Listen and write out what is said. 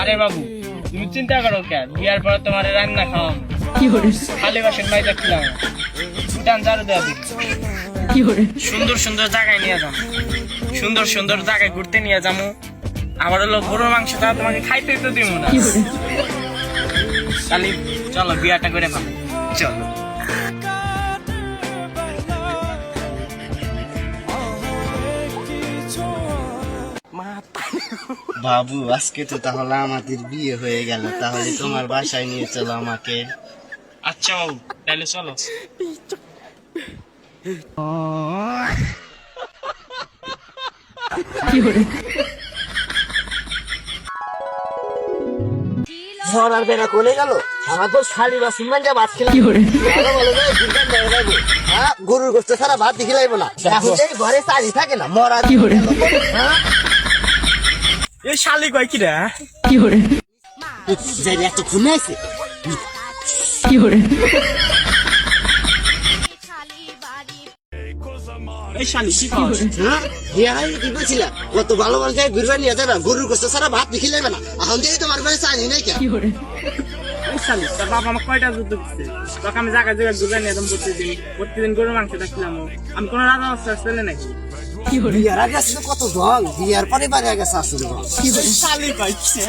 আরে বাবু, তুমি চিন্তা করো কে? বিয়ার পরে তোমার রান্না খাওয়াম, খালি বাসন মাইজা খিলাম, টান ঝাড়ু দেওয়া দিই, সুন্দর সুন্দর জায়গায় নিয়ে যাম, সুন্দর সুন্দর জায়গায় ঘুরতে নিয়ে যাবো। আবার হলো গরুর মাংস তা তোমাকে খাইতে তো দিব না। খালি চলো বিয়াটা করে ফেলো, চলো। বাবু, আজকে তো তাহলে আমাদের বিয়ে হয়ে গেল, তাহলে তোমার বাসায় নিয়ে চলো আমাকে। আচ্ছা বাবু, তাহলে চলো। ঝড় বেড়া কোলে গেল, আমার তো শাড়ি বা সিমেন্টে ভাত খেলাম। গরুর গোস্ত ছাড়া ভাত দেখি লাগবো না, এখন এই ঘরে চারি থাকে না মরা। এই শালি কয় কি রে? এত ঘুমে আছে। এই শালি কি কস? কি বলছিলাম, কত ভালো ভালো জায়গায় ঘুরবে নিয়ে যাবে, গরুর গোস্ত ছাড়া ভাত দেখি লাগবে না। এখন থেকে তোমার ঘরে চাই নাই কে? এই শালি, তোর বাবা আমার কয়টা যুদ্ধ দিচ্ছে? তোকে আমি জায়গায় জায়গায় ঘুরে নিয়ে যাবো প্রতিদিন গরুর মাংস দেখলাম। আমি কোনো রাজা অবস্থা ছেলে নাকি? বিয়ার আগে আসলে কত ঢং, বিয়ার পরে বাড়ি আগে আসলে শালি কইছে